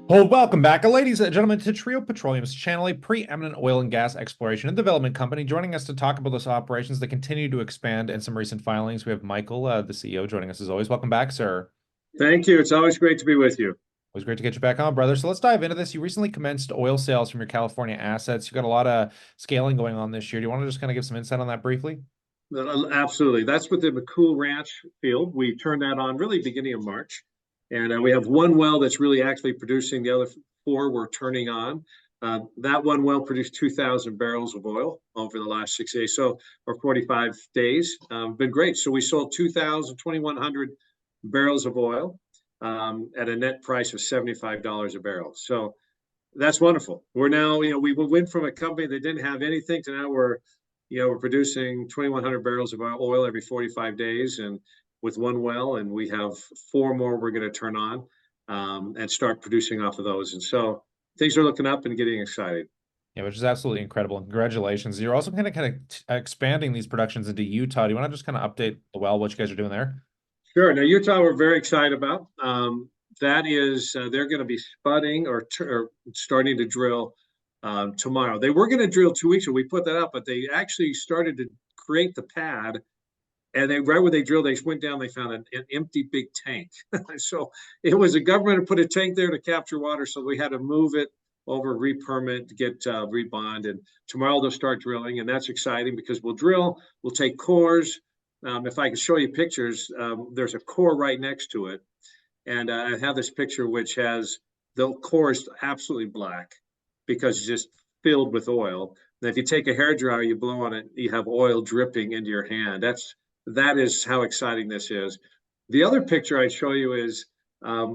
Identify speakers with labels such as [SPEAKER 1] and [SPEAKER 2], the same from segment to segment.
[SPEAKER 1] Well, welcome back, ladies and gentlemen, to Trio Petroleum's channel, a preeminent oil and gas exploration and development company. Joining us to talk about those operations that continue to expand and some recent filings, we have Michael, the CEO, joining us as always. Welcome back, sir.
[SPEAKER 2] Thank you. It's always great to be with you.
[SPEAKER 1] It was great to get you back on, brother. So let's dive into this. You recently commenced oil sales from your California assets. You've got a lot of scaling going on this year. Do you want to just kind of give some insight on that briefly?
[SPEAKER 2] Absolutely. That's with the McCool Ranch field. We turned that on really beginning of March. And we have one well that's really actually producing. The other four we're turning on. That one well produced 2,000 barrels of oil over the last 6 days, or 45 days. Been great. So we sold 2,100 barrels of oil at a net price of $75 a barrel. So that's wonderful. We're now, we went from a company that didn't have anything to now we're producing 2,100 barrels of oil every 45 days, and with one well, and we have four more we're going to turn on and start producing off of those. And so things are looking up and getting excited.
[SPEAKER 1] Yeah, which is absolutely incredible. And congratulations. You're also kind of expanding these productions into Utah. Do you want to just kind of update the well, what you guys are doing there?
[SPEAKER 2] Sure. Now, Utah, we're very excited about. That is, they're going to be spudding or starting to drill tomorrow. They were going to drill 2 weeks ago. We put that up, but they actually started to create the pad. And right where they drilled, they went down, they found an empty big tank. So it was the government who put a tank there to capture water. So we had to move it over, re-permit, to get rebond. And tomorrow they'll start drilling. And that's exciting because we'll take cores. If I can show you pictures, there's a core right next to it. And I have this picture which has the core is absolutely black because it's just filled with oil. And if you take a hairdryer, you blow on it, you have oil dripping into your hand. That is how exciting this is. The other picture I'd show you is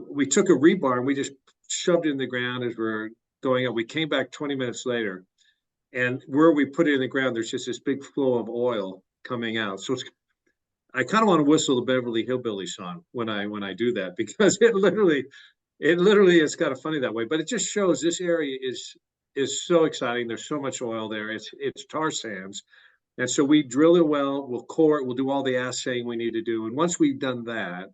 [SPEAKER 2] we took a rebar and we just shoved it in the ground as we're going up. We came back 20 minutes later, and where we put it in the ground, there's just this big flow of oil coming out. So I kind of want to whistle the Beverly Hillbilly song when I do that because it literally is kind of funny that way. But it just shows this area is so exciting. There's so much oil there. It's tar sands. And so we drill it well, we'll core it, we'll do all the assaying we need to do. And once we've done that,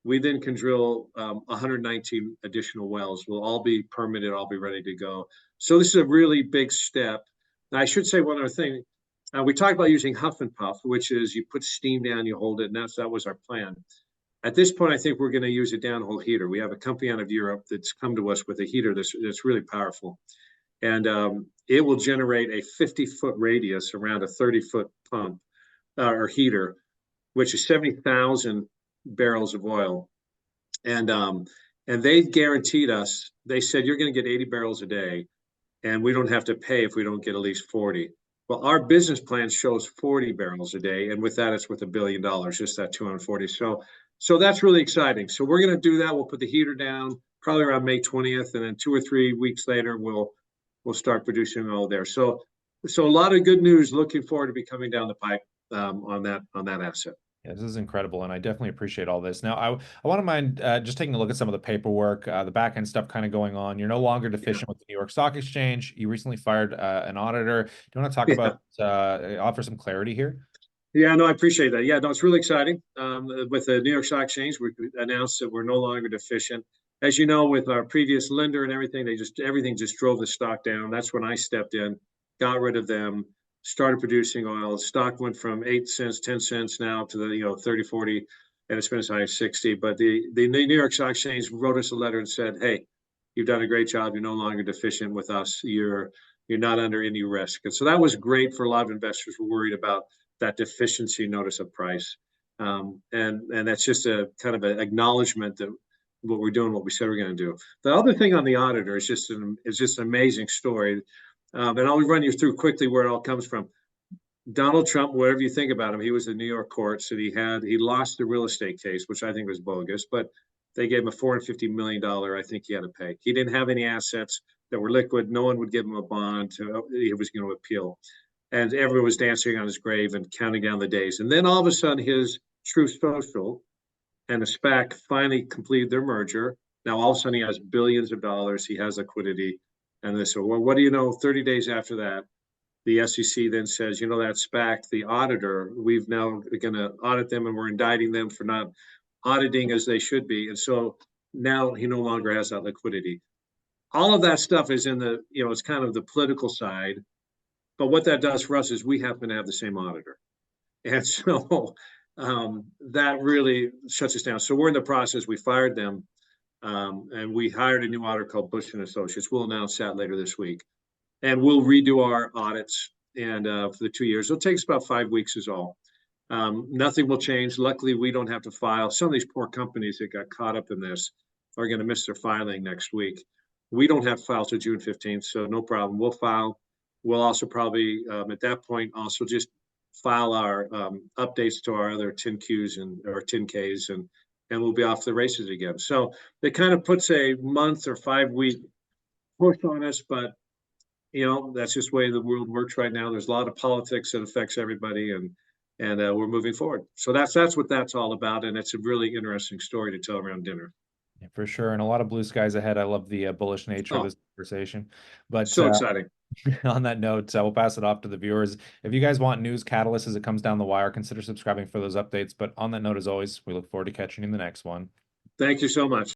[SPEAKER 2] we then can drill 119 additional wells. We'll all be permitted, all be ready to go. So this is a really big step. Now, I should say one other thing. We talked about using huff and puff, which is you put steam down, you hold it, and that was our plan. At this point, I think we're going to use a downhole heater. We have a company out of Europe that's come to us with a heater that's really powerful. And it will generate a 50-foot radius around a 30-foot pump or heater, which is 70,000 barrels of oil. And they guaranteed us, they said, you're going to get 80 barrels a day, and we don't have to pay if we don't get at least 40. Well, our business plan shows 40 barrels a day, and with that, it's worth $1 billion, just that 240. So that's really exciting. So we're going to do that. We'll put the heater down probably around May 20th, and then 2 or 3 weeks later, we'll start producing all there. So a lot of good news. Looking forward to be coming down the pipe on that asset.
[SPEAKER 1] Yeah, this is incredible, and I definitely appreciate all this. Now, I want to mind just taking a look at some of the paperwork, the back end stuff kind of going on. You're no longer deficient with the New York Stock Exchange. You recently fired an auditor. Do you want to talk
[SPEAKER 2] Yeah.
[SPEAKER 1] about offer some clarity here?
[SPEAKER 2] Yeah, no, I appreciate that. Yeah, no, it's really exciting. With the New York Stock Exchange, we announced that we're no longer deficient. As you know, with our previous lender and everything, everything just drove the stock down. That's when I stepped in, got rid of them, started producing oil. Stock went from 8 cents, 10 cents now to the 30, 40, and it's been as high as 60. But the New York Stock Exchange wrote us a letter and said, "Hey, you've done a great job. You're no longer deficient with us. You're not under any risk." And so that was great for a lot of investors who were worried about that deficiency notice of price. And that's just a kind of an acknowledgement that what we're doing, what we said we're going to do. The other thing on the auditor is just an amazing story. And I'll run you through quickly where it all comes from. Donald Trump, whatever you think about him, he was in New York courts and he lost the real estate case, which I think was bogus, but they gave him a $450 million, I think he had to pay. He didn't have any assets that were liquid. No one would give him a bond. He was going to appeal. And everyone was dancing on his grave and counting down the days. And then all of a sudden, his Truth Social and a SPAC finally completed their merger. Now, all of a sudden, he has billions of dollars. He has liquidity. And they said, well, what do you know? 30 days after that, the SEC then says, that SPAC, the auditor, we've now going to audit them and we're indicting them for not auditing as they should be. And so now he no longer has that liquidity. all of that stuff is in the, it's kind of the political side. But what that does for us is we happen to have the same auditor. And so that really shuts us down. So we're in the process. We fired them, and we hired a new auditor called Bush and Associates. We'll announce that later this week, and we'll redo our audits. And for the 2 years, it'll take us about 5 weeks is all. Nothing will change. Luckily, we don't have to file. Some of these poor companies that got caught up in this are going to miss their filing next week. We don't have to file till June 15th, so no problem. We'll file. We'll also probably, at that point, also just file our updates to our other 10Qs or 10Ks, and we'll be off the races again. So it kind of puts a month or 5 week push on us, but that's just the way the world works right now. There's a lot of politics that affects everybody, and we're moving forward. So that's what that's all about, and it's a really interesting story to tell around dinner.
[SPEAKER 1] Yeah, for sure, and a lot of blue skies ahead. I love the bullish nature of this conversation. But
[SPEAKER 2] so exciting.
[SPEAKER 1] On that note, we'll pass it off to the viewers. If you guys want news catalysts as it comes down the wire, consider subscribing for those updates. But on that note, as always, we look forward to catching you in the next one.
[SPEAKER 2] Thank you so much.